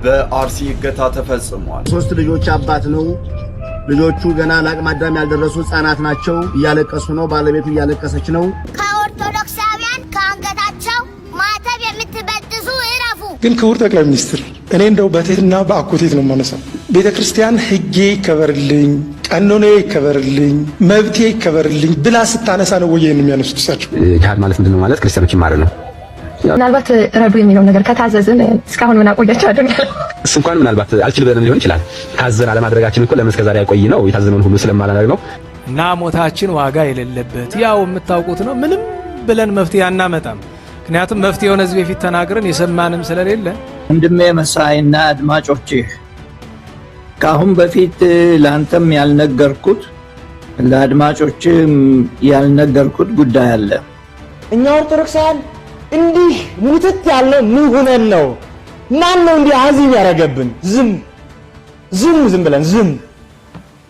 በአርሲ እገታ ተፈጽሟል። 3 ልጆች አባት ነው። ልጆቹ ገና ለአቅመ አዳም ያልደረሱ ህፃናት ናቸው። እያለቀሱ ነው። ባለቤቱ እያለቀሰች ነው። ከኦርቶዶክሳውያን ከአንገታቸው ማተብ የምትበጥሱ እረፉ። ግን ክቡር ጠቅላይ ሚኒስትር እኔ እንደው በትህትና በአኮቴት ነው የማነሳው። ቤተክርስቲያን ህጌ ይከበርልኝ፣ ቀኖኔ ይከበርልኝ፣ መብቴ ይከበርልኝ ብላ ስታነሳ ነው ወይ የሚያነሱት? እሳቸው ጂሃድ ማለት ምንድነው ማለት ክርስቲያኖች ይማሩ ነው። ምናልባት ረዱ የሚለው ነገር ከታዘዝን እስካሁን ምን አቆያቸው አይደል? እሱ እንኳን ምናልባት አልችል ብለን ሊሆን ይችላል። ታዘን አለማድረጋችን እኮ ለምን እስከዛሬ ያቆይ ነው የታዘነውን ሁሉ ስለማላደርግ ነው። እና ሞታችን ዋጋ የሌለበት ያው የምታውቁት ነው። ምንም ብለን መፍትሄ አናመጣም። ምክንያቱም መፍትሄውን እዚህ በፊት ተናግረን የሰማንም ስለሌለ ወንድሜ መሳይና አድማጮችህ ካሁን በፊት ላንተም ያልነገርኩት ለአድማጮችም ያልነገርኩት ጉዳይ አለ። እኛ ኦርቶዶክሳውያን እንዲህ ሙትት ያለ ምን ሆነን ነው? ማን ነው እንዲህ አዚም ያረገብን? ዝም ብለን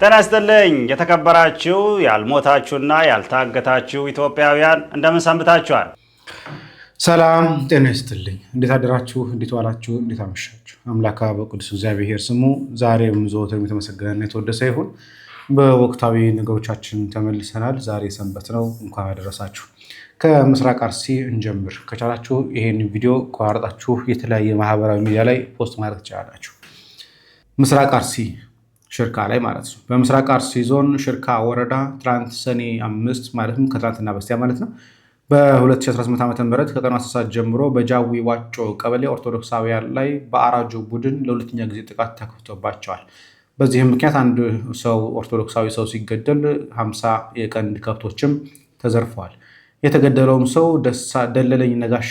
ጤና ይስጥልኝ የተከበራችሁ ያልሞታችሁና ያልታገታችሁ ኢትዮጵያውያን እንደምን ሰንብታችኋል? ሰላም ጤና ይስጥልኝ። እንዴት አደራችሁ? እንዴት ዋላችሁ? እንዴት አመሻችሁ? አምላካ በቅዱስ እግዚአብሔር ስሙ ዛሬም ዘወትርም የተመሰገነና የተወደሰ ይሁን። በወቅታዊ ነገሮቻችን ተመልሰናል። ዛሬ ሰንበት ነው። እንኳን አደረሳችሁ። ከምስራቅ አርሲ እንጀምር። ከቻላችሁ ይሄን ቪዲዮ ቆራርጣችሁ የተለያየ ማህበራዊ ሚዲያ ላይ ፖስት ማድረግ ትችላላችሁ። ምስራቅ አርሲ ሽርካ ላይ ማለት ነው። በምስራቅ አርሲ ዞን ሽርካ ወረዳ ትናንት ሰኔ 5 ማለትም ከትናንትና በስቲያ ማለት ነው በ2018 ዓ.ም ከቀኑ 10 ሰዓት ጀምሮ በጃዊ ዋጮ ቀበሌ ኦርቶዶክሳውያን ላይ በአራጁ ቡድን ለሁለተኛ ጊዜ ጥቃት ተከፍቶባቸዋል። በዚህም ምክንያት አንድ ሰው ኦርቶዶክሳዊ ሰው ሲገደል 50 የቀንድ ከብቶችም ተዘርፈዋል። የተገደለውም ሰው ደለለኝ ነጋሽ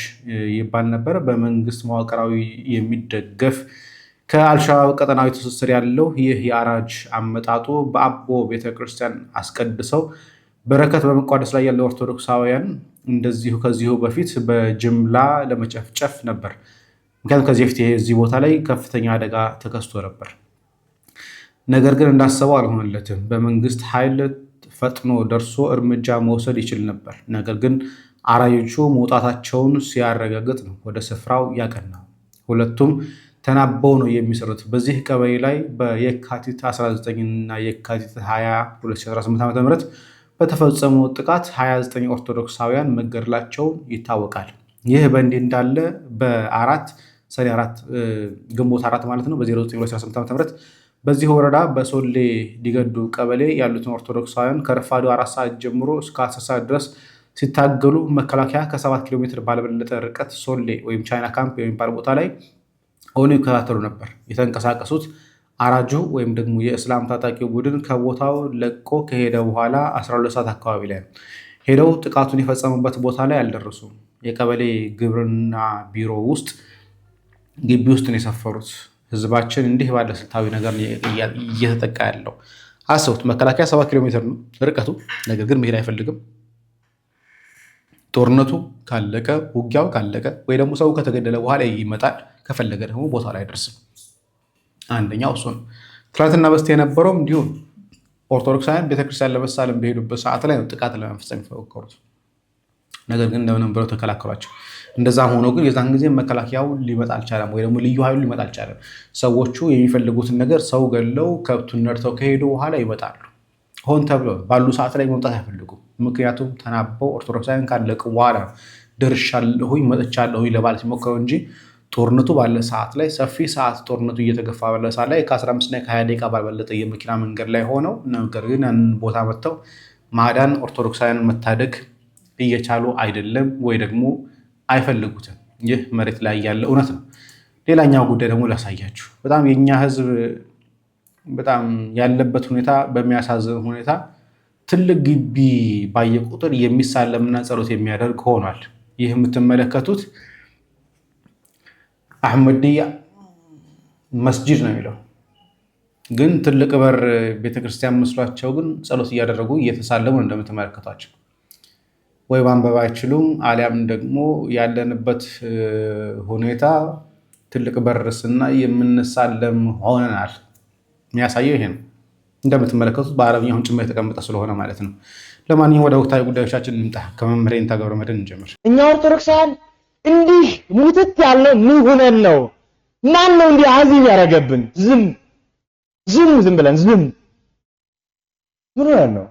ይባል ነበር። በመንግስት መዋቅራዊ የሚደገፍ ከአልሻባብ ቀጠናዊ ትስስር ያለው ይህ የአራጅ አመጣጡ በአቦ ቤተክርስቲያን አስቀድሰው በረከት በመቋደስ ላይ ያለው ኦርቶዶክሳውያን እንደዚሁ ከዚሁ በፊት በጅምላ ለመጨፍጨፍ ነበር። ምክንያቱም ከዚህ በፊት እዚህ ቦታ ላይ ከፍተኛ አደጋ ተከስቶ ነበር። ነገር ግን እንዳሰበው አልሆነለትም። በመንግስት ኃይል ፈጥኖ ደርሶ እርምጃ መውሰድ ይችል ነበር። ነገር ግን አራጆቹ መውጣታቸውን ሲያረጋግጥ ነው ወደ ስፍራው ያቀናው። ሁለቱም ተናበው ነው የሚሰሩት። በዚህ ቀበሌ ላይ በየካቲት 19 እና የካቲት 20 2018 ዓ.ም በተፈጸመው ጥቃት 29 ኦርቶዶክሳውያን መገደላቸው ይታወቃል። ይህ በእንዲህ እንዳለ ሰኔ 4 ግንቦት 4 ማለት ነው በ09/2018 ዓ.ም በዚህ ወረዳ በሶሌ ዲገዱ ቀበሌ ያሉትን ኦርቶዶክሳውያን ከረፋዱ 4 ሰዓት ጀምሮ እስከ 10 ሰዓት ድረስ ሲታገሉ መከላከያ ከ7 ኪሎ ሜትር ባልበለጠ ርቀት ሶሌ ወይም ቻይና ካምፕ የሚባል ቦታ ላይ ሆነው ይከታተሉ ነበር። የተንቀሳቀሱት አራጁ ወይም ደግሞ የእስላም ታጣቂ ቡድን ከቦታው ለቆ ከሄደ በኋላ 12 ሰዓት አካባቢ ላይ ሄደው ጥቃቱን የፈጸሙበት ቦታ ላይ አልደረሱም። የቀበሌ ግብርና ቢሮ ውስጥ ግቢ ውስጥ ነው የሰፈሩት። ህዝባችን እንዲህ ባለ ስልታዊ ነገር እየተጠቃ ያለው አስቡት። መከላከያ 7 ኪሎ ሜትር ነው ርቀቱ፣ ነገር ግን መሄድ አይፈልግም። ጦርነቱ ካለቀ ውጊያው ካለቀ ወይ ደግሞ ሰው ከተገደለ በኋላ ይመጣል። ከፈለገ ደግሞ ቦታ ላይ አይደርስም። አንደኛው እሱ ነው። ትናንትና በስቲያ የነበረውም እንዲሁ ኦርቶዶክሳውያን ቤተክርስቲያን ለመሳለም በሄዱበት ሰዓት ላይ ጥቃት ለመፈጸም የፈከሩት፣ ነገር ግን እንደምንም ብለው ተከላከሏቸው። እንደዛም ሆኖ ግን የዛን ጊዜ መከላከያው ሊመጣ አልቻለም፣ ወይ ደግሞ ልዩ ኃይሉ ሊመጣ አልቻለም። ሰዎቹ የሚፈልጉትን ነገር ሰው ገለው ከብቱን ነድተው ከሄዱ በኋላ ይመጣሉ። ሆን ተብሎ ባሉ ሰዓት ላይ መምጣት አይፈልጉም። ምክንያቱም ተናበው ኦርቶዶክሳውያን ካለቁ በኋላ ደርሻለሁኝ መጥቻለሁኝ ለማለት ሲሞክረው እንጂ ጦርነቱ ባለ ሰዓት ላይ ሰፊ ሰዓት ጦርነቱ እየተገፋ ባለ ሰዓት ላይ ከ15 እና ከ20 ደቂቃ ባልበለጠ የመኪና መንገድ ላይ ሆነው ነገር ግን ያንን ቦታ መጥተው ማዳን ኦርቶዶክሳውያን መታደግ እየቻሉ አይደለም፣ ወይ ደግሞ አይፈልጉትም። ይህ መሬት ላይ ያለ እውነት ነው። ሌላኛው ጉዳይ ደግሞ ላሳያችሁ። በጣም የኛ ህዝብ በጣም ያለበት ሁኔታ በሚያሳዝን ሁኔታ ትልቅ ግቢ ባየ ቁጥር የሚሳለምና ጸሎት የሚያደርግ ሆኗል። ይህ የምትመለከቱት አህመድያ መስጂድ ነው የሚለው፣ ግን ትልቅ በር ቤተክርስቲያን መስሏቸው ግን ጸሎት እያደረጉ እየተሳለሙ እንደምትመለከቷቸው። ወይ ማንበብ አይችሉም፣ አሊያም ደግሞ ያለንበት ሁኔታ ትልቅ በርስና የምንሳለም ሆነናል። የሚያሳየው ይሄ ነው። እንደምትመለከቱት በአረብኛ አሁን ጭምር የተቀመጠ ስለሆነ ማለት ነው። ለማንኛውም ወደ ወቅታዊ ጉዳዮቻችን እንምጣ። ከመምህር ይንታ ገብረመድህን እንጀምር። እኛ ኦርቶዶክሳውያን እንዲህ ሙትት ያለ ምን ሆነን ነው? ማን ነው እንዲህ አዚም ያረገብን? ዝም ብለን ዝም ምን ነው?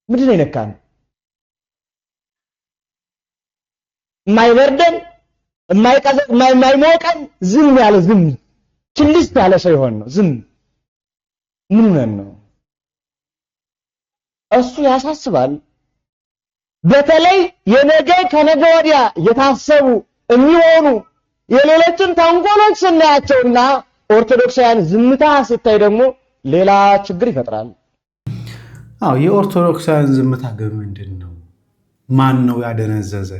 ምንድን ነው የነካን? የማይበርደን የማይሞቀን ዝም ያለ ዝም ችልስ ያለ ሰው ይሆን ነው ዝም ምን ነው? እሱ ያሳስባል። በተለይ የነገ ከነገ ወዲያ የታሰቡ የሚሆኑ የሌሎችን ተንኮሎች ስናያቸውና ኦርቶዶክሳውያን ዝምታ ሲታይ ደግሞ ሌላ ችግር ይፈጥራል። የኦርቶዶክሳውያን ዝምታ ግን ምንድነው? ማን ነው ያደነዘዘ?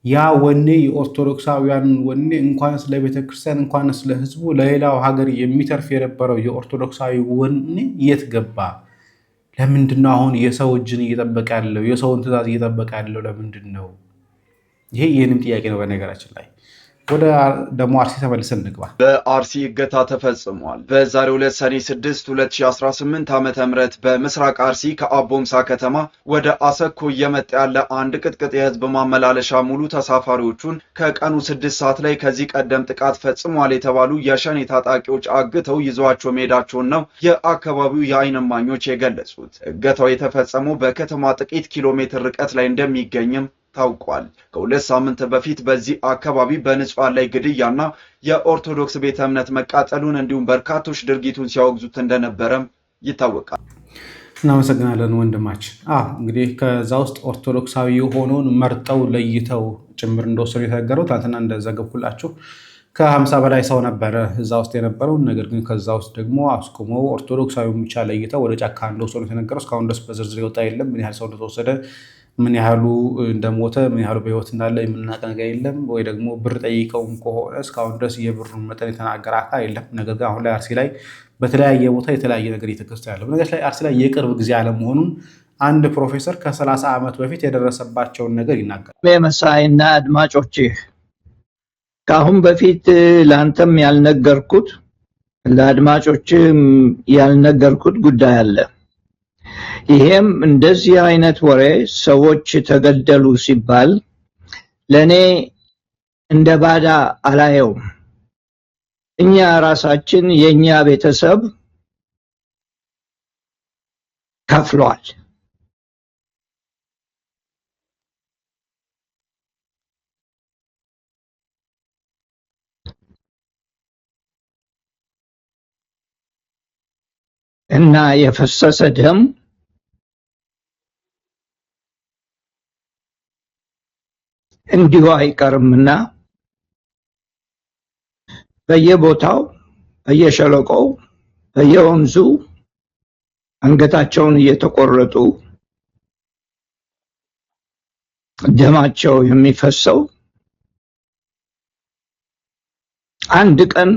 ያ ወኔ የኦርቶዶክሳውያን ወኔ እንኳን ስለ ቤተክርስቲያን እንኳን ስለ ህዝቡ ለሌላው ሀገር የሚተርፍ የነበረው የኦርቶዶክሳዊ ወኔ የት ገባ? ለምንድነው አሁን የሰው እጅን እየጠበቀ ያለው? የሰውን ትእዛዝ እየጠበቀ ያለው ለምንድነው? ይሄ የኔም ጥያቄ ነው። በነገራችን ላይ ወደ ደሞ አርሲ ተመልሰን እንግባ። በአርሲ እገታ ተፈጽሟል። በዛሬው ዕለት ሰኔ 6 2018 ዓ.ም በምስራቅ አርሲ ከአቦምሳ ከተማ ወደ አሰኮ እየመጣ ያለ አንድ ቅጥቅጥ የህዝብ ማመላለሻ ሙሉ ተሳፋሪዎቹን ከቀኑ 6 ሰዓት ላይ ከዚህ ቀደም ጥቃት ፈጽሟል የተባሉ የሸኔ ታጣቂዎች አግተው ይዟቸው መሄዳቸውን ነው የአካባቢው የዓይን እማኞች የገለጹት። እገታው የተፈጸመው በከተማ ጥቂት ኪሎ ሜትር ርቀት ላይ እንደሚገኝም ታውቋል። ከሁለት ሳምንት በፊት በዚህ አካባቢ በንጹሃን ላይ ግድያና የኦርቶዶክስ ቤተ እምነት መቃጠሉን እንዲሁም በርካቶች ድርጊቱን ሲያወግዙት እንደነበረም ይታወቃል። እናመሰግናለን ወንድማችን። እንግዲህ ከዛ ውስጥ ኦርቶዶክሳዊ የሆነውን መርጠው ለይተው ጭምር እንደወሰዱ የተነገረው ትናንትና እንደዘገብኩላችሁ ከ50 በላይ ሰው ነበረ እዛ ውስጥ የነበረው። ነገር ግን ከዛ ውስጥ ደግሞ አስቆመው ኦርቶዶክሳዊውን ብቻ ለይተው ወደ ጫካ እንደወሰዱ የተነገረው። እስካሁን ድረስ በዝርዝር የወጣ የለም። ምን ያህል ሰው እንደተወሰደ፣ ምን ያህሉ እንደሞተ፣ ምን ያህሉ በህይወት እንዳለ የምናውቅ ነገር የለም። ወይ ደግሞ ብር ጠይቀውም ከሆነ እስካሁን ድረስ የብሩን መጠን የተናገረ አካል የለም። ነገር ግን አሁን ላይ አርሲ ላይ በተለያየ ቦታ የተለያየ ነገር እየተከሰተ ያለው ነገር ላይ አርሲ ላይ የቅርብ ጊዜ አለመሆኑን አንድ ፕሮፌሰር ከ30 ዓመት በፊት የደረሰባቸውን ነገር ይናገራል። መሳይና አድማጮች ከአሁን በፊት ለአንተም ያልነገርኩት ለአድማጮችም ያልነገርኩት ጉዳይ አለ። ይሄም እንደዚህ አይነት ወሬ ሰዎች ተገደሉ ሲባል ለኔ እንደ ባዳ አላየውም። እኛ ራሳችን የኛ ቤተሰብ ከፍሏል። እና የፈሰሰ ደም እንዲሁ አይቀርምና በየቦታው በየሸለቆው በየወንዙ አንገታቸውን እየተቆረጡ ደማቸው የሚፈሰው አንድ ቀን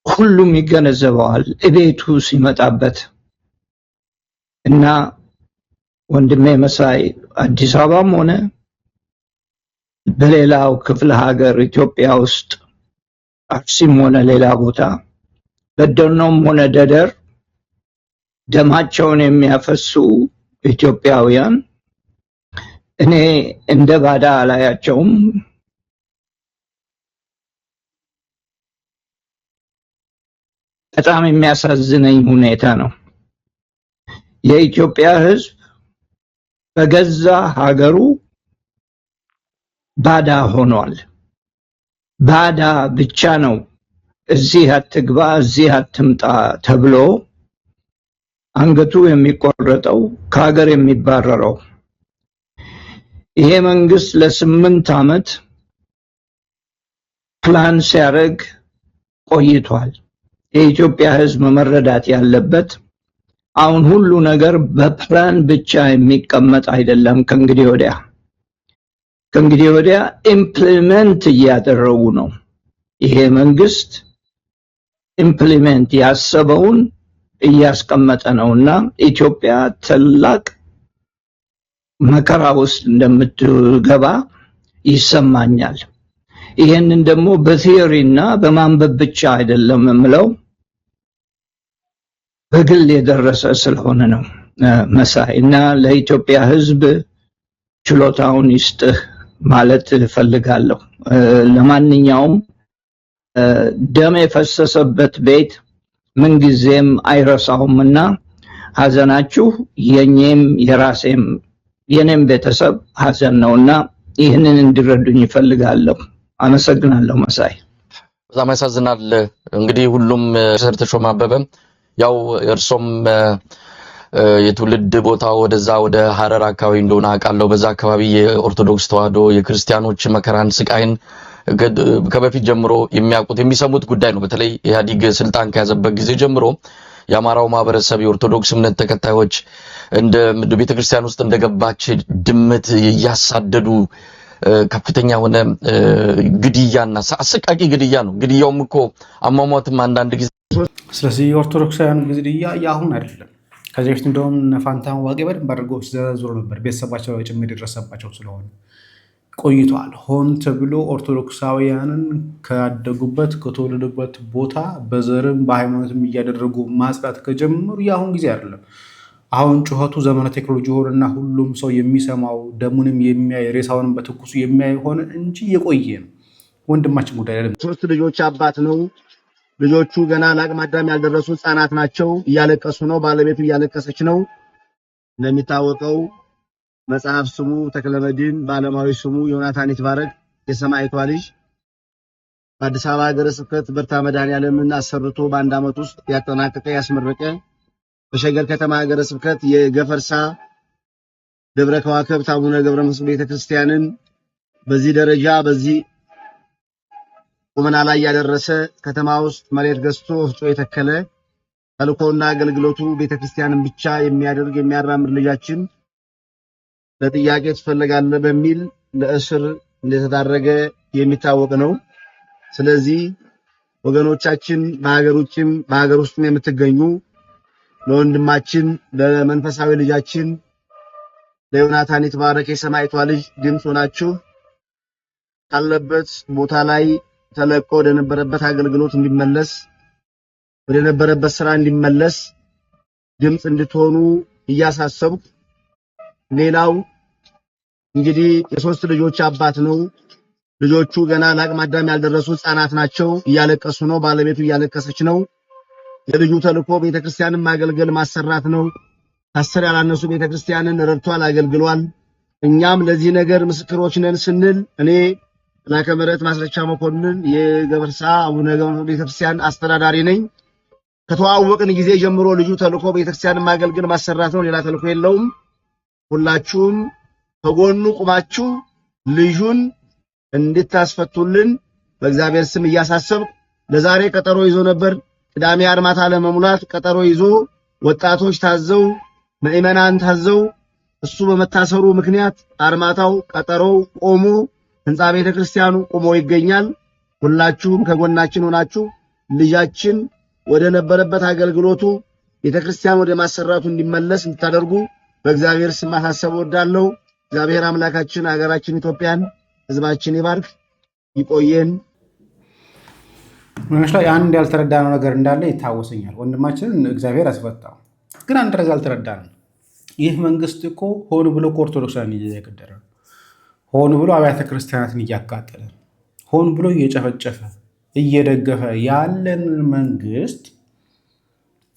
ሁሉም ይገነዘበዋል እቤቱ ሲመጣበት። እና ወንድሜ መሳይ አዲስ አበባም ሆነ በሌላው ክፍለ ሀገር ኢትዮጵያ ውስጥ አርሲም ሆነ ሌላ ቦታ በደኖም ሆነ ደደር ደማቸውን የሚያፈሱ ኢትዮጵያውያን እኔ እንደ ባዳ አላያቸውም። በጣም የሚያሳዝነኝ ሁኔታ ነው። የኢትዮጵያ ሕዝብ በገዛ ሀገሩ ባዳ ሆኗል። ባዳ ብቻ ነው እዚህ አትግባ እዚህ አትምጣ ተብሎ አንገቱ የሚቆረጠው ከሀገር የሚባረረው። ይሄ መንግስት ለ8 ዓመት ፕላን ሲያደርግ ቆይቷል። የኢትዮጵያ ሕዝብ መረዳት ያለበት አሁን ሁሉ ነገር በፕላን ብቻ የሚቀመጥ አይደለም። ከእንግዲህ ወዲያ ኢምፕሊመንት እያደረጉ ነው። ይሄ መንግስት ኢምፕሊመንት ያሰበውን እያስቀመጠ ነውና ኢትዮጵያ ታላቅ መከራ ውስጥ እንደምትገባ ይሰማኛል። ይሄንን ደግሞ በቲዮሪና በማንበብ ብቻ አይደለም የምለው በግል የደረሰ ስለሆነ ነው። መሳይ እና ለኢትዮጵያ ሕዝብ ችሎታውን ይስጥህ ማለት ፈልጋለሁ። ለማንኛውም ደም የፈሰሰበት ቤት ምን ጊዜም አይረሳውምና ሐዘናችሁ የኔም የራሴም የኔም ቤተሰብ ሐዘን ነውና ይህንን እንዲረዱኝ ይፈልጋለሁ። አመሰግናለሁ መሳይ። በጣም ያሳዝናል። እንግዲህ ሁሉም ተሾመ አበበ ያው እርሶም የትውልድ ቦታ ወደዛ ወደ ሐረር አካባቢ እንደሆነ አውቃለሁ። በዛ አካባቢ የኦርቶዶክስ ተዋህዶ የክርስቲያኖች መከራን ስቃይን ከበፊት ጀምሮ የሚያውቁት የሚሰሙት ጉዳይ ነው። በተለይ ኢህአዲግ ስልጣን ከያዘበት ጊዜ ጀምሮ የአማራው ማህበረሰብ የኦርቶዶክስ እምነት ተከታዮች እንደ ቤተክርስቲያን ውስጥ እንደገባች ድመት ያሳደዱ ከፍተኛ ሆነ ግድያና አሰቃቂ ግድያ ነው። ግድያውም እኮ አሟሟትም አንዳንድ ጊዜ ስለዚህ የኦርቶዶክሳውያን ግድያ ያሁን አይደለም። ከዚህ በፊት እንደውም ፋንታን ዋቄ በደንብ አድርገው ሲዘረዝሩ ነበር። ቤተሰባቸው ጭምር የደረሰባቸው ስለሆነ ቆይቷል። ሆን ተብሎ ኦርቶዶክሳውያንን ካደጉበት ከተወለዱበት ቦታ በዘርም በሃይማኖትም እያደረጉ ማጽዳት ከጀመሩ ያሁን ጊዜ አይደለም። አሁን ጩኸቱ ዘመነ ቴክኖሎጂ ሆነና ሁሉም ሰው የሚሰማው ደሙንም የሚያይ ሬሳውንም በትኩሱ የሚያይ ሆነ እንጂ የቆየ ነው። ወንድማችን ጉዳይ አይደለም። 3 ልጆች አባት ነው። ልጆቹ ገና ለአቅመ አዳም ያልደረሱ ህፃናት ናቸው። እያለቀሱ ነው። ባለቤቱ እያለቀሰች ነው። እንደሚታወቀው መጽሐፍ ስሙ ተክለመድን፣ ባለማዊ ስሙ ዮናታን ይትባረክ የሰማዕቷ ልጅ በአዲስ አበባ ሀገረ ስብከት በርታ መድኃኔዓለምን አሰርቶ በአንድ ዓመት ውስጥ ያጠናቀቀ ያስመረቀ በሸገር ከተማ ሀገረ ስብከት የገፈርሳ ደብረ ከዋክብት አቡነ ገብረ መንፈስ ቤተክርስቲያንን በዚህ ደረጃ በዚህ ቁመና ላይ ያደረሰ ከተማ ውስጥ መሬት ገዝቶ ወፍጮ የተከለ ተልኮና አገልግሎቱ ቤተክርስቲያንን ብቻ የሚያደርግ የሚያራምድ ልጃችን ለጥያቄ ተፈልጋለ በሚል ለእስር እንደተዳረገ የሚታወቅ ነው። ስለዚህ ወገኖቻችን በሀገር ውጭም በሀገር ውስጥም የምትገኙ ለወንድማችን ለመንፈሳዊ ልጃችን ለዮናታን ይትባረክ የሰማዕቷ ልጅ ድምፅ ሆናችሁ ካለበት ቦታ ላይ ተለቆ ወደ ነበረበት አገልግሎት እንዲመለስ ወደ ነበረበት ስራ እንዲመለስ ድምፅ እንድትሆኑ እያሳሰብኩ ሌላው እንግዲህ የ3 ልጆች አባት ነው። ልጆቹ ገና ለአቅመ አዳም ያልደረሱ ህፃናት ናቸው። እያለቀሱ ነው። ባለቤቱ እያለቀሰች ነው። የልጁ ተልኮ ቤተክርስቲያንን ማገልገል ማሰራት ነው። 10 ያላነሱ ቤተክርስቲያንን ረድቷል፣ አገልግሏል። እኛም ለዚህ ነገር ምስክሮች ነን ስንል እኔ ላከመረት ማስረቻ መኮንን የገበርሳ አቡነ ገብረ ቤተክርስቲያን አስተዳዳሪ ነኝ። ከተዋወቅን ጊዜ ጀምሮ ልጁ ተልኮ ቤተክርስቲያንን ማገልገል ማሰራት ነው። ሌላ ተልኮ የለውም። ሁላችሁም ከጎኑ ቁማችሁ ልጁን እንድታስፈቱልን በእግዚአብሔር ስም እያሳሰብኩ ለዛሬ ቀጠሮ ይዞ ነበር። ቅዳሜ አርማታ ለመሙላት ቀጠሮ ይዞ ወጣቶች ታዘው ምዕመናን ታዘው እሱ በመታሰሩ ምክንያት አርማታው ቀጠሮው ቆሞ ህንጻ ቤተክርስቲያኑ ቆሞ ይገኛል። ሁላችሁም ከጎናችን ሆናችሁ ልጃችን ወደ ነበረበት አገልግሎቱ ቤተክርስቲያን ወደ ማሰራቱ እንዲመለስ እንድታደርጉ በእግዚአብሔር ስም ማሳሰብ ወዳለው። እግዚአብሔር አምላካችን ሀገራችን ኢትዮጵያን ህዝባችን ይባርክ፣ ይቆየን። ምንሽ ላይ አንድ ያልተረዳነው ነገር እንዳለ ይታወሰኛል። ወንድማችንን እግዚአብሔር አስፈታው፣ ግን አንድ ነገር ያልተረዳነው ይህ መንግስት እኮ ሆን ብሎ ኦርቶዶክሳውያን እየገደለ ነው። ሆን ብሎ አብያተ ክርስቲያናትን እያቃጠለ ነው። ሆን ብሎ እየጨፈጨፈ እየደገፈ ያለን መንግስት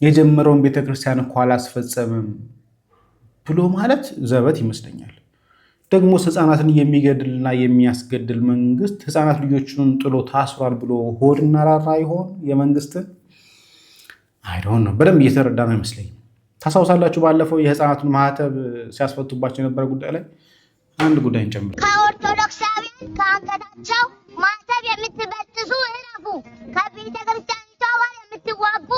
የጀመረውን ቤተክርስቲያን እኮ አላስፈጸምም ብሎ ማለት ዘበት ይመስለኛል። ደግሞ ህፃናትን የሚገድልና የሚያስገድል መንግስት ህፃናት ልጆቹን ጥሎ ታስሯል ብሎ ሆድና ራራ ይሆን የመንግስትን? አይዶን ነው። በደንብ እየተረዳ ነው ይመስለኝ። ታሳውሳላችሁ ባለፈው የህፃናቱን ማህተብ ሲያስፈቱባቸው የነበረ ጉዳይ ላይ አንድ ጉዳይ እንጨምር። ከኦርቶዶክሳውያን ከአንገታቸው ማህተብ የምትበጥሱ እረፉ። ከቤተ ክርስቲያኒቷ ጋር የምትዋጉ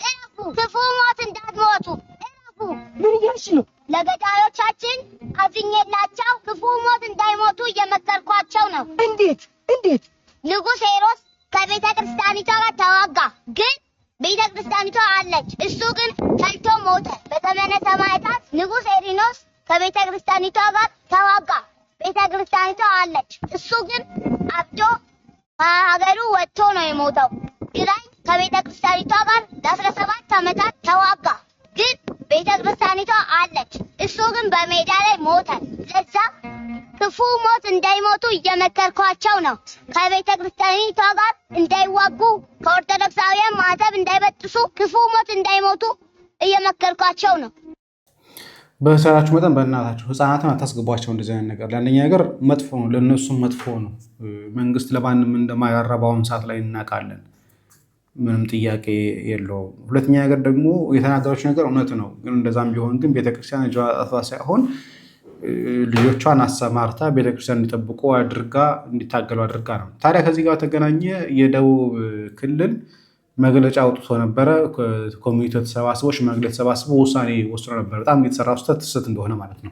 እረፉ። ክፉ ሞት እንዳትሞቱ እረፉ። ምን እያልሽ ነው? ለገዳዮቻችን አዝኜላቸው ክፉ ሞት እንዳይሞቱ እየመከርኳቸው ነው። እንዴት? ንጉሥ ሄሮስ ከቤተ ክርስቲያኒቷ ጋር ተዋጋ፣ ግን ቤተ ክርስቲያኒቷ አለች። እሱ ግን ተልቶ ሞተ። በዘመነ ሰማዕታት ንጉሥ ኤሪኖስ ከቤተ ክርስቲያኒቷ ጋር ተዋጋ፣ ቤተ ክርስቲያኒቷ አለች። እሱ ግን አብዶ ከሀገሩ ወጥቶ ነው የሞተው። ግራኝ ከቤተ ክርስቲያኒቷ ጋር ለ17 ዓመታት ተዋጋ፣ ግን ቤተ ክርስቲያኒቷ አለች። እሱ ግን በሜዳ ላይ ሞተ። ለዛ ክፉ ሞት እንዳይሞቱ እየመከርኳቸው ነው። ከቤተ ክርስቲያኒቷ ጋር እንዳይዋጉ፣ ከኦርቶዶክሳውያን ማዕተብ እንዳይበጥሱ፣ ክፉ ሞት እንዳይሞቱ እየመከርኳቸው ነው። በሰራችሁ መጠን በእናታችሁ ህፃናትን አታስገቧቸው እንደዚህ አይነት ነገር። ለአንደኛ ነገር መጥፎ ነው፣ ለእነሱም መጥፎ ነው። መንግስት ለማንም እንደማያረባውን ሰዓት ላይ እናውቃለን። ምንም ጥያቄ የለውም። ሁለተኛ ነገር ደግሞ የተናገረች ነገር እውነት ነው። ግን እንደዛም ቢሆን ግን ቤተክርስቲያን እጇ አጥፋ ሳይሆን ልጆቿን አሰማርታ ቤተክርስቲያን እንዲጠብቁ አድርጋ እንዲታገሉ አድርጋ ነው። ታዲያ ከዚህ ጋር ተገናኘ የደቡብ ክልል መግለጫ አውጥቶ ነበረ። ኮሚቴው ተሰባስቦ ሽማግሌ ተሰባስቦ ውሳኔ ወስኖ ነበር። በጣም የተሰራው ስህተት እንደሆነ ማለት ነው።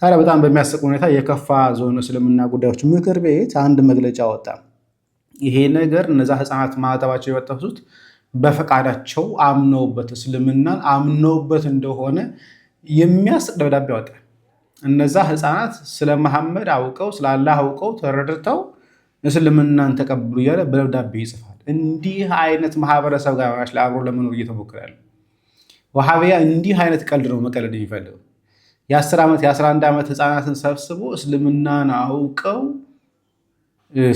ታዲያ በጣም በሚያስቅ ሁኔታ የከፋ ዞን እስልምና ጉዳዮች ምክር ቤት አንድ መግለጫ ወጣ። ይሄ ነገር እነዛ ህፃናት ማዕተባቸው የበጠሱት በፈቃዳቸው አምነውበት እስልምናን አምነውበት እንደሆነ የሚያስቅ ደብዳቤ ወጣ። እነዛ ህፃናት ስለ መሐመድ አውቀው ስለ አላህ አውቀው ተረድተው እስልምናን ተቀብሉ እያለ በደብዳቤ ይጽፋል። እንዲህ አይነት ማህበረሰብ ጋር አብሮ ለመኖር እየተሞከረ ያለው ወሃቢያ እንዲህ አይነት ቀልድ ነው መቀለድ የሚፈልገው። የ10 ዓመት የ11 ዓመት ህፃናትን ሰብስቦ እስልምናን አውቀው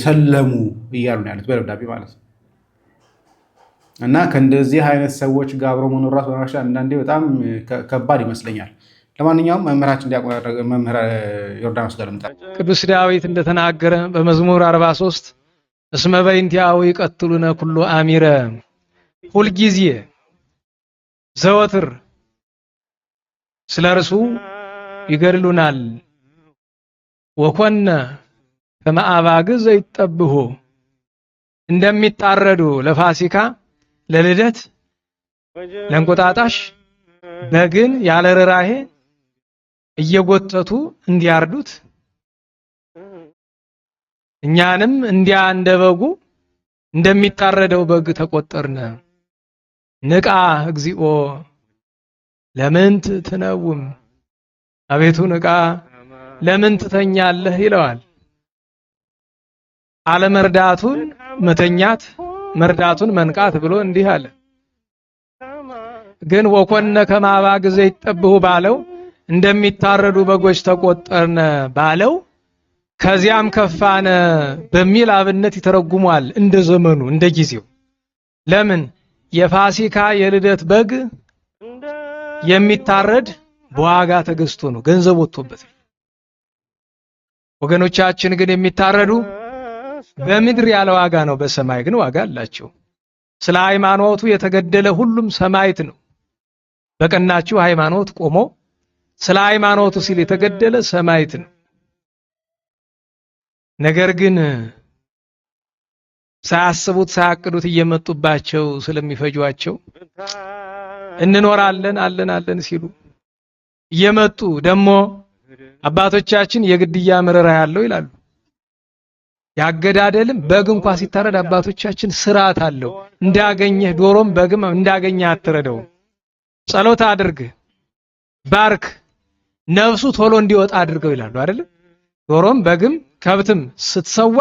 ሰለሙ እያሉ ነው ያሉት በደብዳቤ ማለት ነው። እና ከእንደዚህ አይነት ሰዎች ጋር አብሮ መኖር ራሱ አንዳንዴ በጣም ከባድ ይመስለኛል። ለማንኛውም መምህራችን እንዲያቆራረገ መምህር ዮርዳኖስ ጋር ልምጣ። ቅዱስ ዳዊት እንደተናገረ በመዝሙር 43 እስመ በእንቲአሁ ይቀትሉነ ኩሉ አሚረ፣ ሁልጊዜ ዘወትር ስለ እርሱ ይገድሉናል። ወኮነ ከመ አባግዕ ዘይጠብሑ፣ እንደሚታረዱ ለፋሲካ ለልደት ለእንቁጣጣሽ በግን ያለ ርኅራኄ እየጎተቱ እንዲያርዱት እኛንም እንዲያ እንደበጉ እንደሚታረደው በግ ተቆጠርነ። ንቃ እግዚኦ ለምንት ትነውም፣ አቤቱ ንቃ ለምን ትተኛለህ ይለዋል። አለመርዳቱን መተኛት መርዳቱን መንቃት ብሎ እንዲህ አለ። ግን ወኮነ ከመ አባግዕ ዘይጠብሑ ባለው እንደሚታረዱ በጎች ተቆጠርነ ባለው ከዚያም ከፋነ በሚል አብነት ይተረጉሟል። እንደ ዘመኑ እንደ ጊዜው። ለምን የፋሲካ የልደት በግ የሚታረድ በዋጋ ተገዝቶ ነው፣ ገንዘብ ወጥቶበት። ወገኖቻችን ግን የሚታረዱ በምድር ያለ ዋጋ ነው፣ በሰማይ ግን ዋጋ አላቸው። ስለ ሃይማኖቱ የተገደለ ሁሉም ሰማዕት ነው። በቀናችሁ ሃይማኖት ቆሞ ስለ ሃይማኖቱ ሲል የተገደለ ሰማዕት ነው። ነገር ግን ሳያስቡት ሳያቅዱት እየመጡባቸው ስለሚፈጇቸው እንኖራለን አለን ሲሉ እየመጡ ደግሞ አባቶቻችን የግድያ መረራ ያለው ይላሉ። ያገዳደልም በግ እንኳን ሲታረድ አባቶቻችን ስርዓት አለው። እንዳገኘህ ዶሮም በግም እንዳገኘህ አትረደው። ጸሎት አድርግ፣ ባርክ፣ ነፍሱ ቶሎ እንዲወጣ አድርገው ይላሉ አይደል? ዶሮም በግም ከብትም ስትሰዋ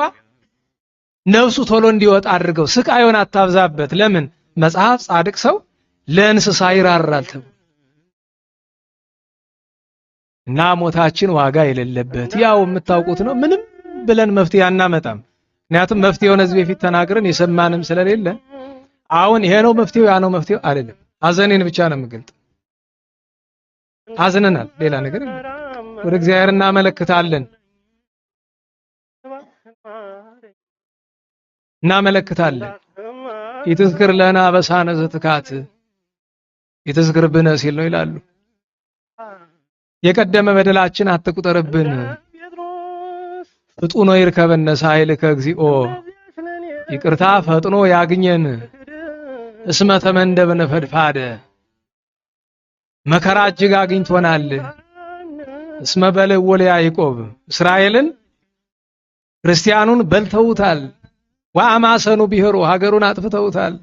ነፍሱ ቶሎ እንዲወጣ አድርገው። ስቃዩን አታብዛበት። ለምን መጽሐፍ ጻድቅ ሰው ለእንስሳ ይራራል ተብሎ እና ሞታችን ዋጋ የሌለበት ያው የምታውቁት ነው። ምንም ብለን መፍትሄ አናመጣም። ምክንያቱም መፍትሄውን እዚህ በፊት ተናግረን የሰማንም ስለሌለ አሁን ይሄ ነው መፍትሄው ያ ነው መፍትሄው አይደለም። ሐዘኔን ብቻ ነው የምገልጥ። ሐዘነናል፣ ሌላ ነገር ወደ እግዚአብሔር እናመለክታለን ይትዝክር ለና በሳነ ዘትካት ይትዝክር ብነ ሲል ነው ይላሉ። የቀደመ በደላችን አትቁጠርብን። ፍጡኖ ይርከበነ ሳይልከ እግዚኦ፣ ይቅርታ ፈጥኖ ያግኘን። እስመ ተመንደብነ ፈድፋደ፣ መከራ እጅግ አግኝቶናል። እስመ በልዑ ለያዕቆብ፣ እስራኤልን ክርስቲያኑን በልተውታል። ወአማሰኑ ቢሄሩ፣ ሀገሩን አጥፍተውታል።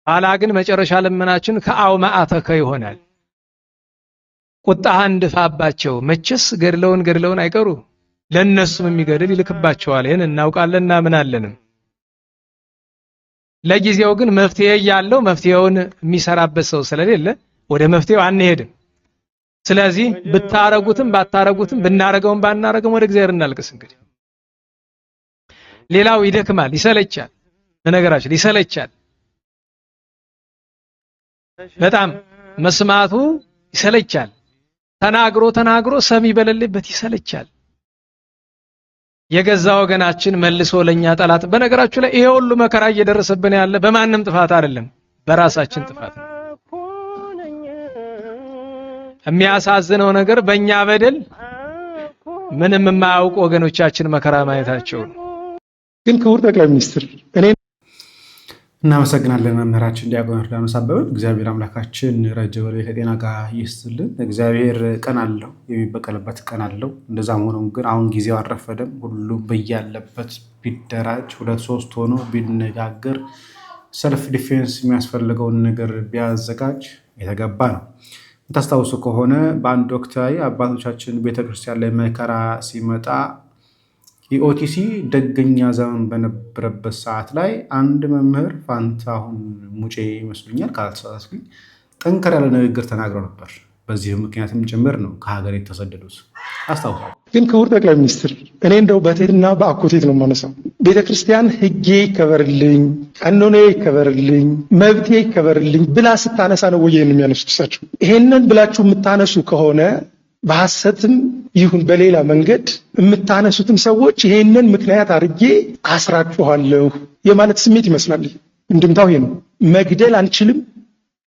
ኋላ ግን መጨረሻ ልመናችን ከአውማአተከ ይሆናል። ቁጣህን እንድፋባቸው። መቼስ ገድለውን አይቀሩ፣ ለነሱም የሚገድል ይልክባቸዋል። ይሄን እናውቃለን እናምናለንም። ለጊዜው ግን መፍትሄ ያለው መፍትሄውን የሚሰራበት ሰው ስለሌለ ወደ መፍትሄው አንሄድም። ስለዚህ ብታረጉትም ባታረጉትም ብናረገውም ባናረገውም ወደ እግዚአብሔር እናልቅስ። እንግዲህ ሌላው ይደክማል፣ ይሰለቻል። በነገራችን ይሰለቻል፣ በጣም መስማቱ ይሰለቻል። ተናግሮ ሰሚ በሌለበት ይሰለቻል። የገዛ ወገናችን መልሶ ለኛ ጠላት። በነገራችሁ ላይ ይሄ ሁሉ መከራ እየደረሰብን ያለ በማንም ጥፋት አይደለም፣ በራሳችን ጥፋት ነው። የሚያሳዝነው ነገር በእኛ በደል ምንም የማያውቁ ወገኖቻችን መከራ ማየታቸው ነው። ግን ክቡር ጠቅላይ ሚኒስትር እኔ እናመሰግናለን መምህራችን ዲያቆን ዮርዳኖስ አበበ። እግዚአብሔር አምላካችን ረጅም ዕድሜ ከጤና ጋር ይስጥልን። እግዚአብሔር ቀን አለው፣ የሚበቀልበት ቀን አለው። እንደዛም ሆኖ ግን አሁን ጊዜው አልረፈደም። ሁሉም በያለበት ቢደራጅ 2-3 ሆኖ ቢነጋገር ሰልፍ ዲፌንስ የሚያስፈልገውን ነገር ቢያዘጋጅ የተገባ ነው። የምታስታውሱ ከሆነ በአንድ ወቅት ላይ አባቶቻችን ቤተክርስቲያን ላይ መከራ ሲመጣ ኢኦቲሲ ደገኛ ዘመን በነበረበት ሰዓት ላይ አንድ መምህር ፋንታሁን ሙጬ ይመስሉኛል ካልተሳሳትኩኝ ጠንከር ያለ ንግግር ተናግረው ነበር። በዚህ ምክንያትም ጭምር ነው ከሀገር የተሰደዱት አስታውሳለሁ። ግን ክቡር ጠቅላይ ሚኒስትር እኔ እንደው በትህትና በአኮቴት ነው የማነሳው። ቤተክርስቲያን ሕጌ ይከበርልኝ፣ ቀኖኔ ይከበርልኝ፣ መብቴ ይከበርልኝ ብላ ስታነሳ ነው ወይ የሚያነሱት እሳቸው? ይሄንን ብላችሁ የምታነሱ ከሆነ በሐሰትም ይሁን በሌላ መንገድ የምታነሱትም ሰዎች ይሄንን ምክንያት አድርጌ አስራችኋለሁ የማለት ስሜት ይመስላል። እንድምታው ይሄ ነው። መግደል አንችልም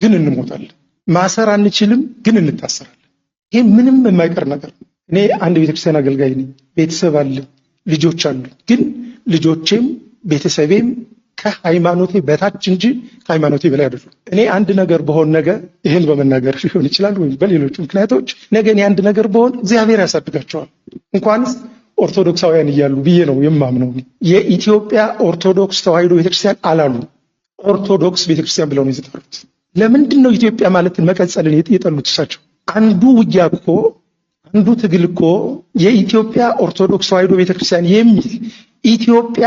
ግን እንሞታለን፣ ማሰር አንችልም ግን እንታሰራለን። ይሄ ምንም የማይቀር ነገር ነው። እኔ አንድ ቤተክርስቲያን አገልጋይ ነኝ፣ ቤተሰብ አለኝ፣ ልጆች አሉኝ። ግን ልጆቼም ቤተሰቤም ከሃይማኖቴ በታች እንጂ ከሃይማኖቴ በላይ አይደሉም። እኔ አንድ ነገር በሆን ነገ ይሄን በመናገር ሊሆን ይችላል ወይ በሌሎች ምክንያቶች ነገ እኔ አንድ ነገር በሆን እግዚአብሔር ያሳድጋቸዋል። እንኳንስ ኦርቶዶክሳውያን እያሉ ብዬ ነው የማምነው። የኢትዮጵያ ኦርቶዶክስ ተዋሕዶ ቤተክርስቲያን አላሉ፣ ኦርቶዶክስ ቤተክርስቲያን ብለው ነው የጠሩት። ለምንድን ነው ኢትዮጵያ ማለትን መቀጸልን የጠሉት እሳቸው? አንዱ ውጊያ እኮ አንዱ ትግል እኮ የኢትዮጵያ ኦርቶዶክስ ተዋሕዶ ቤተክርስቲያን የሚል ኢትዮጵያ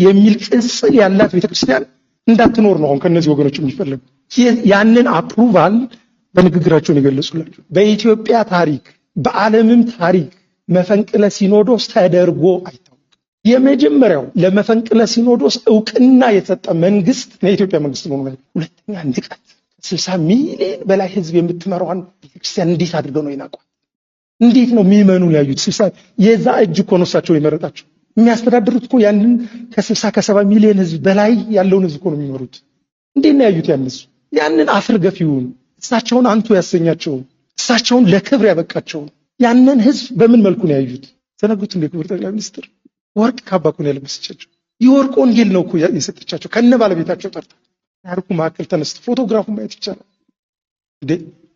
የሚል ቅጽል ያላት ቤተክርስቲያን እንዳትኖር ነው አሁን ከነዚህ ወገኖች የሚፈልጉ። ያንን አፕሩቫል በንግግራቸው የገለጹላቸው። በኢትዮጵያ ታሪክ በዓለምም ታሪክ መፈንቅለ ሲኖዶስ ተደርጎ አይታወቅም። የመጀመሪያው ለመፈንቅለ ሲኖዶስ እውቅና የሰጠ መንግስት የኢትዮጵያ መንግስት ነው። ሁለተኛ ንቀት፣ 60 ሚሊዮን በላይ ህዝብ የምትመራዋን ቤተክርስቲያን እንዴት አድርገው ነው ይናቋል? እንዴት ነው የሚመኑ ያዩት? 60 የዛ እጅ እኮ ነው እሳቸው የመረጣቸው። የሚያስተዳድሩት እኮ ያንን ከ60-70 ሚሊዮን ህዝብ በላይ ያለውን ህዝብ እኮ ነው የሚመሩት። እንዴት ነው ያዩት? ያንን አፍር ገፊውን እሳቸውን አንቱ ያሰኛቸውን እሳቸውን ለክብር ያበቃቸውን ያንን ህዝብ በምን መልኩ ነው ያዩት? ዘነጉት እንደ ክቡር ጠቅላይ ሚኒስትር ወርቅ ካባ እኮ ነው ያለበሰቻቸው። የወርቅ ወንጌል ነው እኮ የሰጠቻቸው ከነ ባለቤታቸው ጠርታ ታሪኩ ማዕከል ተነስቶ ፎቶግራፉን ማየት ይቻላል። እንዴ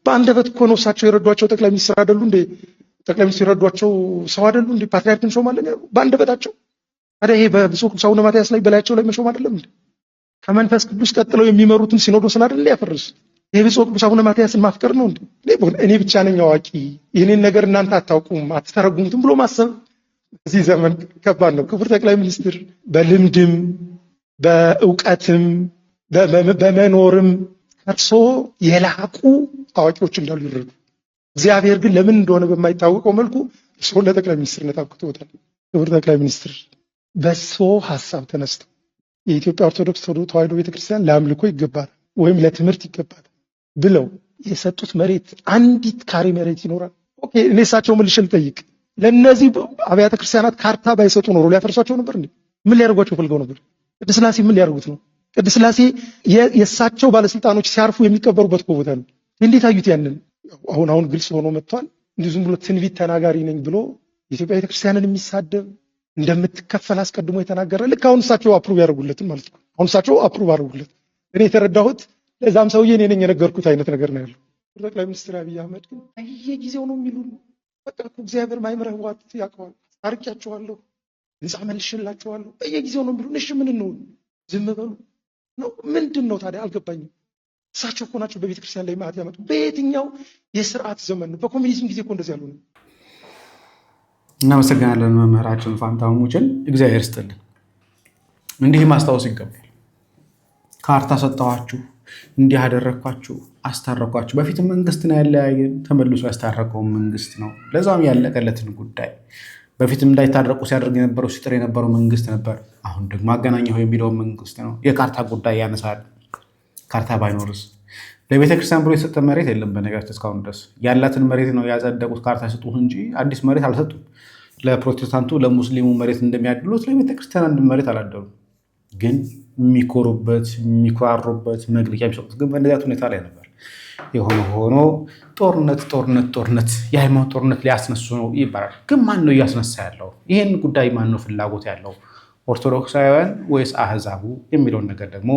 በአንደበት እኮ ነው እሳቸው የረዷቸው ጠቅላይ ሚኒስትር አይደሉ እንዴ? ጠቅላይ ሚኒስትር የረዷቸው ሰው አይደሉ እንዴ? ፓትርያርክን ሾማለን በአንደበታቸው። ታዲያ ይሄ በብፁዕ ቅዱስ አቡነ ማትያስ ላይ በላያቸው ላይ መሾም አይደለም እንዴ? ከመንፈስ ቅዱስ ቀጥለው የሚመሩትን ሲኖዶስን አይደል ያፈርሱ? ይሄ ብፁዕ ቅዱስ አቡነ ማትያስን ማፍቀር ነው እንዴ? እኔ ብቻ ነኝ አዋቂ፣ ይህንን ነገር እናንተ አታውቁም አትተረጉሙትም ብሎ ማሰብ በዚህ ዘመን ከባድ ነው። ክቡር ጠቅላይ ሚኒስትር በልምድም በእውቀትም በመኖርም ከርሶ የላቁ አዋቂዎች እንዳሉ ይረዱ። እግዚአብሔር ግን ለምን እንደሆነ በማይታወቀው መልኩ እርስዎን ለጠቅላይ ሚኒስትርነት አብቅቶታል። ክቡር ጠቅላይ ሚኒስትር በእርሶ ሀሳብ ተነስተው የኢትዮጵያ ኦርቶዶክስ ተዋሕዶ ቤተክርስቲያን ለአምልኮ ይገባል ወይም ለትምህርት ይገባል ብለው የሰጡት መሬት አንዲት ካሬ መሬት ይኖራል? ኦኬ እኔ እሳቸው መልሼ ልጠይቅ። ለነዚህ አብያተ ክርስቲያናት ካርታ ባይሰጡ ኖሮ ሊያፈርሷቸው ነበር እንዴ? ምን ሊያደርጓቸው ፈልገው ነበር? ቅድስት ሥላሴ ምን ሊያደርጉት ነው? ቅድስት ሥላሴ የእሳቸው ባለስልጣኖች ሲያርፉ የሚቀበሩበት ቦታ ነው። እንዴት አዩት? ያንን አሁን ግልጽ ሆኖ መጥቷል። እንዲሁ ዝም ብሎ ትንቢት ተናጋሪ ነኝ ብሎ የኢትዮጵያ ቤተክርስቲያንን የሚሳደብ እንደምትከፈል አስቀድሞ የተናገረ ልክ አሁን እሳቸው አፕሩቭ ያደርጉለትን ማለት ነው። አሁን እሳቸው አፕሩቭ አደረጉለት። እኔ የተረዳሁት ለዛም ሰውዬ እኔ ነኝ የነገርኩት አይነት ነገር ነው ያለው። ጠቅላይ ሚኒስትር አብይ አህመድ ግን በየጊዜው ነው የሚሉ በቃ እግዚአብሔር ማይምረህ ዋት ያውቀዋል። አርቂያቸዋለሁ፣ ህንፃ መልሽላቸዋለሁ በየጊዜው ነው የሚሉ። እሺ ምን ነው ዝም በሉ ነው? ምንድን ነው ታዲያ? አልገባኝም። እሳቸው እኮ ናቸው በቤተ ክርስቲያን ላይ ማዕት ያመጡ። በየትኛው የስርዓት ዘመን ነው? በኮሚኒዝም ጊዜ እኮ እንደዚህ ያሉ ነው። እናመሰግናለን መምህራችን ፋንታሁን ሙጬን፣ እግዚአብሔር ይስጥልን። እንዲህ ማስታወስ ይገባል። ካርታ ሰጠኋችሁ፣ እንዲህ አደረኳችሁ አስታረኳችሁ። በፊት መንግስት ነው ያለያየን፣ ተመልሶ ያስታረቀው መንግስት ነው፣ ለዛም ያለቀለትን ጉዳይ። በፊትም እንዳይታረቁ ሲያደርግ የነበረው ሲጥር የነበረው መንግስት ነበር። አሁን ደግሞ አገናኘው የሚለው መንግስት ነው። የካርታ ጉዳይ ያነሳል። ካርታ ባይኖርስ? ለቤተክርስቲያን ብሎ የተሰጠ መሬት የለም። በነገራችን እስካሁን ድረስ ያላትን መሬት ነው ያጸደቁት። ካርታ ሰጡት እንጂ አዲስ መሬት አልሰጡም። ለፕሮቴስታንቱ ለሙስሊሙ መሬት እንደሚያድሉት ለቤተክርስቲያን አንድ መሬት አላደሉም። ግን የሚኮሩበት የሚኮራሩበት መግለጫ የሚሰጡት ግን በእንደዚያ ሁኔታ ላይ ነበር። የሆነ ሆኖ ጦርነት የሃይማኖት ጦርነት ሊያስነሱ ነው ይባላል። ግን ማን ነው እያስነሳ ያለው? ይህን ጉዳይ ማን ነው ፍላጎት ያለው? ኦርቶዶክሳውያን ወይስ አህዛቡ የሚለውን ነገር ደግሞ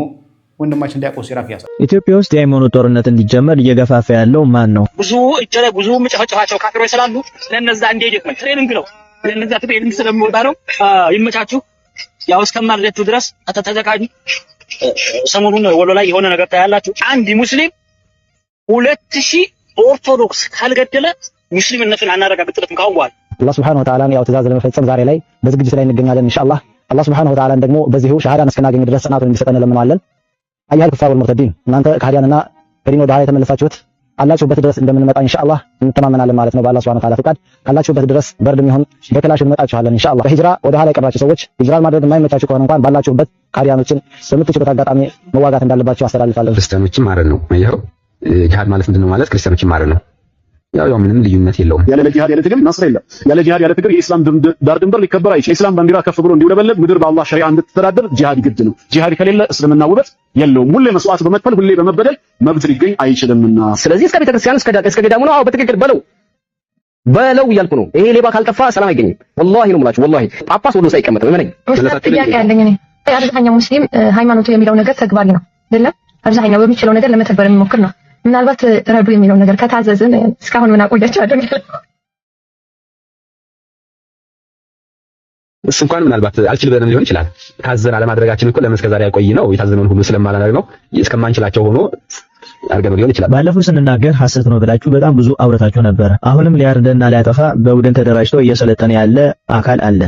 ወንድማችን ዲያቆን ሲራክ ያሳል። ኢትዮጵያ ውስጥ የሃይማኖት ጦርነት እንዲጀመር እየገፋፋ ያለው ማን ነው? ብዙ መጨፋጨፋቸው ካፊሮች ስላሉ ለነዛ እንዲሄድም ትሬኒንግ ነው። ለነዛ ትሬኒንግ ስለሚወጣ ነው። ይመቻችሁ። ያው እስከማልደቱ ድረስ ተዘጋጁ። ሰሞኑን ወሎ ላይ የሆነ ነገር ታያላችሁ። አንድ ሙስሊም 2000 ኦርቶዶክስ ካልገደለ ሙስሊምነቱን አናረጋግጥለትም። ካሁን በኋላ አላህ Subhanahu Wa Ta'ala ያው ትእዛዝ ለመፈጸም ዛሬ ላይ በዝግጅት ላይ እንገኛለን። ኢንሻአላህ አላህ Subhanahu Wa Ta'ala ደግሞ በዚሁ ሸሃዳን እስከናገኝ ድረስ ጽናቱን እንዲሰጠን ለምንዋለን። አያል ኩፋር ወልሙርተዲን እናንተ ከሃዲያንና ከዲን ወደ ኋላ የተመለሳችሁት አላችሁበት ድረስ እንደምንመጣ ኢንሻአላህ እንተማመናለን ማለት ነው። በአላህ Subhanahu Wa Ta'ala ፍቃድ ካላችሁበት ድረስ በርድም ይሁን በክላሽ እንመጣችኋለን ኢንሻአላህ። በሂጅራ ወደ ኋላ የቀራችሁ ሰዎች ሂጅራ ማድረግ የማይመቻችሁ ከሆነ እንኳን ባላችሁበት ከሃዲያኖችን በምትችሉት አጋጣሚ መዋጋት እንዳለባችሁ አስተላልፋለሁ። ክርስቲያኖችን ማረድ ነው ያው ጂሃድ ማለት ምንድነው ማለት ክርስቲያኖችን ማረድ ነው። ያው ምንም ልዩነት የለውም። ያለ ጂሃድ ያለ ትግል ነስር የለም። ያለ ጂሃድ ያለ ትግል የኢስላም ዳር ድንበር ሊከበር አይችልም። የኢስላም ባንዲራ ከፍ ብሎ እንዲውለበለብ ምድር በአላህ ሸሪዓ እንድትተዳደር ጂሃድ ግድ ነው። ጂሃድ ከሌለ እስልምና ውበት የለውም። ሁሌ መስዋዕት በመክፈል ሁሌ በመበደል መብት ሊገኝ አይችልምና ስለዚህ እስከ ቤተክርስቲያን እስከ ገዳሙ ነው። አዎ በትክክል በለው እያልኩ ነው። ይሄ ሌባ ካልጠፋ ሰላም አይገኝም። ወላሂ ነው የምላችሁ። ወላሂ ጳጳስ ወሎ ሳይቀመጥ ምን ጥያቄ ያለኝ እኔ አብዛኛው ሙስሊም ሃይማኖቱ የሚለው ነገር ተግባሪ ነው አይደለም። አብዛኛው በሚችለው ነገር ለመተግበር የሚሞክር ነው። ምናልባት ረዱ የሚለው ነገር ከታዘዝን እስካሁን ምን አቆያችሁ አይደል? እሱ እንኳን ምናልባት አልችል ብለን ሊሆን ይችላል። ታዘን አለማድረጋችን እኮ ለምን እስከዛሬ ያቆይ ነው የታዘነውን ሁሉ ስለማላደርግ ነው እስከማንችላቸው ሆኖ አርገን ሊሆን ይችላል። ባለፈው ስንናገር ሐሰት ነው ብላችሁ በጣም ብዙ አውርታችሁ ነበር። አሁንም ሊያርደና ሊያጠፋ በቡድን ተደራጅቶ እየሰለጠነ ያለ አካል አለ።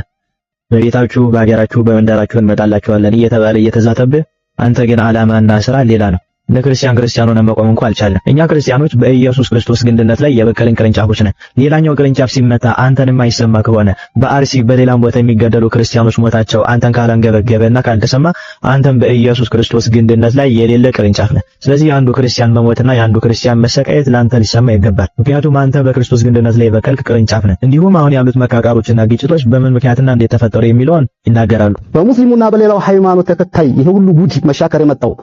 በቤታችሁ በአገራችሁ በመንደራችሁ እንመጣላችኋለን እየተባለ እየተዛተብህ አንተ ግን ዓላማና ስራ ሌላ ነው። ለክርስቲያን ሆነ መቆም እንኳን አልቻለም። እኛ ክርስቲያኖች በኢየሱስ ክርስቶስ ግንድነት ላይ የበቀልን ቅርንጫፎች ነን። ሌላኛው ቅርንጫፍ ሲመታ አንተን የማይሰማ ከሆነ በአርሲ በሌላም ቦታ የሚገደሉ ክርስቲያኖች ሞታቸው አንተን ካላንገበገበና ካልተሰማ አንተን በኢየሱስ ክርስቶስ ግንድነት ላይ የሌለ ቅርንጫፍ ነህ። ስለዚህ የአንዱ ክርስቲያን መሞትና የአንዱ ክርስቲያን መሰቃየት ለአንተ ሊሰማ ይገባል። ምክንያቱም አንተ በክርስቶስ ግንድነት ላይ የበቀልክ ቅርንጫፍ ነህ። እንዲሁም አሁን ያሉት መቃቃሮችና ግጭቶች በምን ምክንያትና እንዴት ተፈጠሩ የሚለውን ይናገራሉ። በሙስሊሙና በሌላው ሃይማኖት ተከታይ ይሄ ሁሉ ጉድ መሻከር የመጣው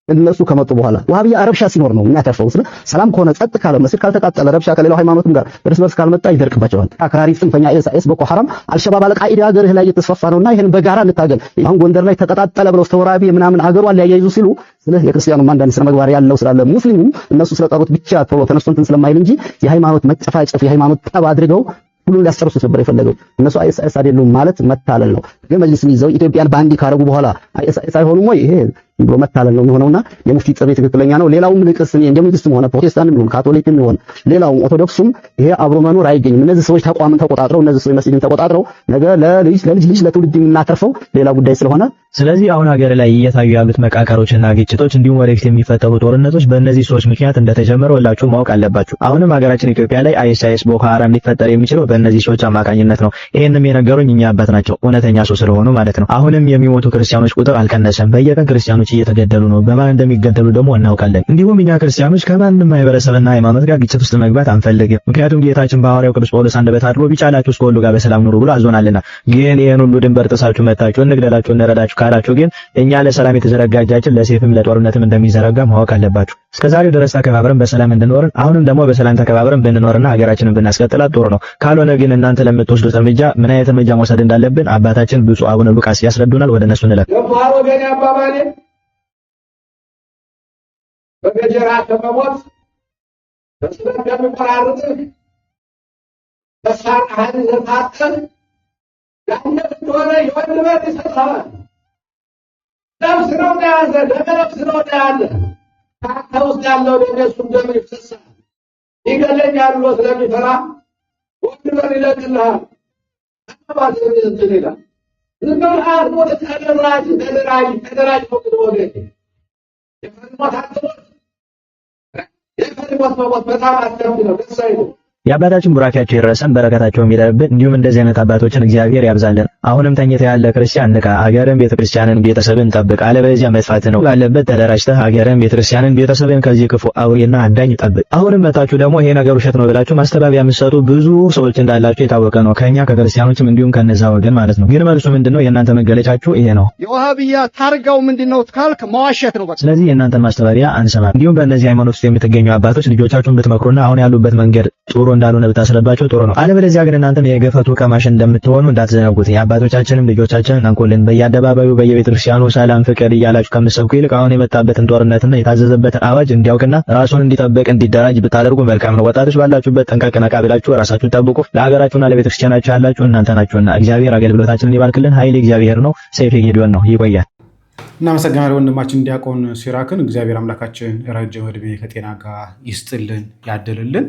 እነሱ ከመጡ በኋላ ዋሃብያ ረብሻ ሲኖር ነው የሚያተርፈው። ሰላም ከሆነ ጸጥ ካለ መስጊድ ካልተቃጠለ ረብሻ ከሌላው ሃይማኖትም ጋር እርስ በርስ ካልመጣ ይደርቅባቸዋል። አክራሪ ጽንፈኛ ኤስ ቦኮ ሐራም አልሸባብ አልቃኢዳ ሀገርህ ላይ እየተስፋፋ ነውና ይሄን በጋራ እንታገል። አሁን ጎንደር ላይ ተቀጣጠለ ብለው ተወራቢ ምናምን ሀገሯን ሊያያይዙ ሲሉ ስለ የክርስቲያኑ አንዳንድ ስነ ምግባር ያለው ስላለ ሙስሊሙ እነሱ ስለጠሩት ብቻ ቶሎ ተነስቶ እንትን ስለማይል እንጂ የሃይማኖት መጨፋጨፍ የሃይማኖት ጠብ አድርገው ሁሉን ሊያስጨርሱት ነበር የፈለገው። እነሱ አይኤስ አይደሉም ማለት መታለል ነው። ግን መጅሊስን ይዘው ኢትዮጵያን ባንዲ ካረጉ በኋላ አይኤስ አይሆኑም ወይ? ይሄ ብሎ መታለል ነው የሚሆነውና የሙፍቲ ጥሪ ትክክለኛ ነው። ሌላውም ልቅስ እንደ መንግስትም ሆነ ፕሮቴስታንትም ሆነ ካቶሊክም ሆነ ሌላው ኦርቶዶክሱም ይሄ አብሮ መኖር አይገኝም። እነዚህ ሰዎች ተቋምን ተቆጣጥረው እነዚህ ሰዎች መስጊድን ተቆጣጥረው ነገ ለልጅ ለትውልድ የምናተርፈው ሌላ ጉዳይ ስለሆነ ስለዚህ አሁን ሀገር ላይ እየታዩ ያሉት መቃቃሮችና ግጭቶች እንዲሁም ወደፊት የሚፈጠሩ ጦርነቶች በእነዚህ ሰዎች ምክንያት እንደተጀመረ ሁላችሁ ማወቅ አለባችሁ። አሁንም ሀገራችን ኢትዮጵያ ላይ አይኤስ ቦኮ ሐራም ሊፈጠር የሚችለው በእነዚህ ሰዎች አማካኝነት ነው። ይሄንም የነገሩኝ እኛ አባት ናቸው፣ እውነተኛ ሰው ስለሆኑ ማለት ነው። አሁንም የሚሞቱ ክርስቲያኖች ቁጥር አልቀነሰም። በየቀን ክርስቲያኖች እየተገደሉ ነው። በማን እንደሚገደሉ ደግሞ እናውቃለን። እንዲሁም እኛ ክርስቲያኖች ከማንም ማህበረሰብና ሃይማኖት ጋር ግጭት ውስጥ መግባት አንፈልግም። ምክንያቱም ጌታችን በሐዋርያው ቅዱስ ጳውሎስ አንደበት አድሮ ቢቻላችሁ እስከ ሁሉ ጋር በሰላም ኑሩ ብሎ አዞናልና። ግን ይሄን ሁሉ ድንበር ጥሳችሁ መጣችሁ እንግደላችሁ እንረዳችሁ ካላችሁ ግን እኛ ለሰላም የተዘረጋ እጃችን ለሰይፍም ለጦርነትም እንደሚዘረጋ ማወቅ አለባችሁ። እስከዛሬው ድረስ ተከባብረን በሰላም እንድንኖርን አሁንም ደግሞ በሰላም ተከባብረን ብንኖርና ሀገራችንን ብናስቀጥላት ጥሩ ነው። ካልሆነ ግን እናንተ ለምትወስዱት እርምጃ ምን አይነት እርምጃ መውሰድ እንዳለብን አባታችን ብፁዕ አቡነ ሉቃስ ያስረዱናል። ወደ እነሱ እንለፍ። በገጀራ ከመሞት በስለት ከመቆራረጥህ በሳር አህል ዘታተህ ያንተ እንደሆነ የወንድበት ይሰጥሃል። ነፍስ ነው ያዘ ለነፍስ ነው ያለ ካንተ ውስጥ ያለው ለነሱም ደም ይፈሳል። ይገለኛል ብሎ ስለሚፈራ ወንድበት ይለቅልሃል። አባባል እንትን ይላል። ዝም ብለህ ወደ ተደራጅ ነው ወገኔ የፈሪ ሞት በጣም አስከፊ ነው። ደስ አይልም። የአባታችን ቡራኪያቸው ይረሰን በረከታቸውም ይደርብን። እንዲሁም እንደዚህ አይነት አባቶችን እግዚአብሔር ያብዛልን። አሁንም ተኝተ ያለ ክርስቲያን ንቃ፣ ሀገርን፣ ቤተክርስቲያንን፣ ቤተሰብን ጠብቅ። አለበለዚያ መጥፋት ነው። ባለበት ተደራጅተህ ሀገርን፣ ቤተክርስቲያንን፣ ቤተሰብን ከዚህ ክፉ አውሬና አዳኝ ጠብቅ። አሁንም መታችሁ ደግሞ ይሄ ነገር ውሸት ነው ብላችሁ ማስተባበያ የምትሰጡ ብዙ ሰዎች እንዳላችሁ የታወቀ ነው፣ ከኛ ከክርስቲያኖችም እንዲሁም ከነዛ ወገን ማለት ነው። ግን መልሱ ምንድነው? የእናንተ መገለጫችሁ ይሄ ነው። የዋሃብያ ታርጋው ምንድነው ካልክ መዋሸት ነው። ስለዚህ የእናንተን ማስተባበያ አንሰማም። እንዲሁም በእነዚህ ሃይማኖት ውስጥ የምትገኙ አባቶች ልጆቻችሁን ብትመክሩና አሁን ያሉበት መንገድ ጥሩ እንዳልሆነ ብታስረዷቸው ጥሩ ነው። አለበለዚያ ግን እናንተም የገፈቱ ቀማሽ እንደምትሆኑ እንዳትዘነጉት። የአባቶቻችንም ልጆቻችንን አንኮልን በየአደባባዩ በየቤተክርስቲያኑ ሰላም ፍቅር እያላችሁ ከምትሰብኩ ይልቅ አሁን የመጣበትን ጦርነትና የታዘዘበትን አዋጅ እንዲያውቅና ራሱን እንዲጠብቅ እንዲደራጅ ብታደርጉ መልካም ነው። ወጣቶች ባላችሁበት ጠንቀቅ ነቃ ብላችሁ ራሳችሁን ጠብቁ። ለሀገራችሁና ለቤተክርስቲያናችሁ ያላችሁ እናንተ ናችሁና እግዚአብሔር አገልግሎታችንን ይባርክልን። ኃይል እግዚአብሔር ነው፣ ሰይፍ ጌዲዮን ነው። ይቆያል። እናመሰግናለን ወንድማችን ዲያቆን ሲራክን። እግዚአብሔር አምላካችን ረጅም ዕድሜ ከጤና ጋር ይስጥልን ያድልልን።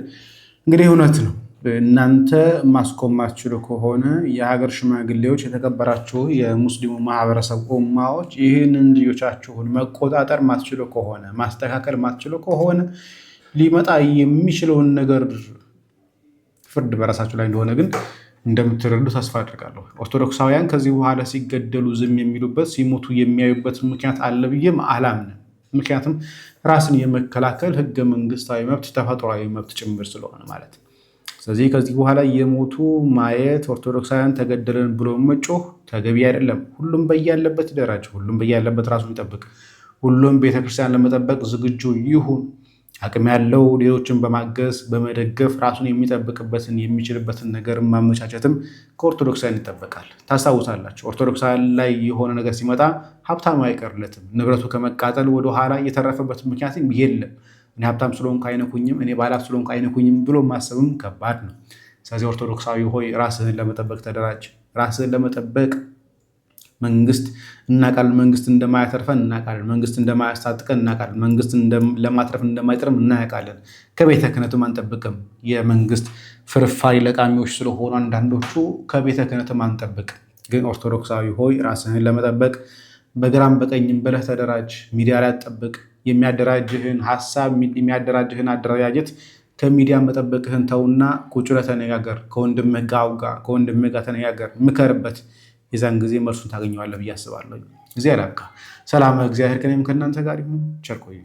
እንግዲህ እውነት ነው። እናንተ ማስቆም ማትችሉ ከሆነ የሀገር ሽማግሌዎች፣ የተከበራችሁ የሙስሊሙ ማህበረሰብ ኡማዎች ይህንን ልጆቻችሁን መቆጣጠር ማትችሉ ከሆነ ማስተካከል ማትችሉ ከሆነ ሊመጣ የሚችለውን ነገር ፍርድ በራሳችሁ ላይ እንደሆነ ግን እንደምትረዱ ተስፋ አድርጋለሁ። ኦርቶዶክሳውያን ከዚህ በኋላ ሲገደሉ ዝም የሚሉበት ሲሞቱ የሚያዩበት ምክንያት አለ ብዬም አላምንም። ምክንያቱም ራስን የመከላከል ህገ መንግስታዊ መብት ተፈጥሯዊ መብት ጭምር ስለሆነ ማለት ነው። ስለዚህ ከዚህ በኋላ የሞቱ ማየት ኦርቶዶክሳውያን ተገደለን ብሎ መጮህ ተገቢ አይደለም። ሁሉም በያለበት ደረጃ፣ ሁሉም በያለበት ራሱን ይጠብቅ። ሁሉም ቤተክርስቲያን ለመጠበቅ ዝግጁ ይሁን። አቅም ያለው ሌሎችን በማገዝ በመደገፍ ራሱን የሚጠብቅበትን የሚችልበትን ነገር ማመቻቸትም ከኦርቶዶክሳውያን ይጠበቃል። ታስታውሳላችሁ፣ ኦርቶዶክሳውያን ላይ የሆነ ነገር ሲመጣ ሀብታሙ አይቀርለትም። ንብረቱ ከመቃጠል ወደኋላ የተረፈበት ምክንያትም የለም። እኔ ሀብታም ስለሆንኩ አይነኩኝም፣ እኔ ባለሀብት ስለሆንኩ አይነኩኝም ብሎ ማሰብም ከባድ ነው። ስለዚህ ኦርቶዶክሳዊ ሆይ ራስህን ለመጠበቅ ተደራጅ። ራስህን ለመጠበቅ መንግስት እናቃለን፣ መንግስት እንደማያተርፈን እናቃለን፣ መንግስት እንደማያስታጥቀን እናቃለን፣ መንግስት ለማትረፍ እንደማይጥርም እናያቃለን። ከቤተ ክህነትም አንጠብቅም። የመንግስት ፍርፋሪ ለቃሚዎች ስለሆኑ አንዳንዶቹ ከቤተ ክህነትም አንጠብቅ። ግን ኦርቶዶክሳዊ ሆይ ራስህን ለመጠበቅ በግራም በቀኝም ብለህ ተደራጅ። ሚዲያ ላይ አትጠብቅ። የሚያደራጅህን ሀሳብ የሚያደራጅህን አደረጃጀት ከሚዲያ መጠበቅህን ተውና ቁጭ ብለህ ተነጋገር። ከወንድምህ ጋር አውጋ፣ ከወንድምህ ጋር ተነጋገር፣ ምከርበት። የዛን ጊዜ መልሱን ታገኘዋለህ ብዬ አስባለሁ። ጊዜ አላብቃ። ሰላም እግዚአብሔር ከእኔም ከእናንተ ጋር ይሁን። ቸር ቆዩ።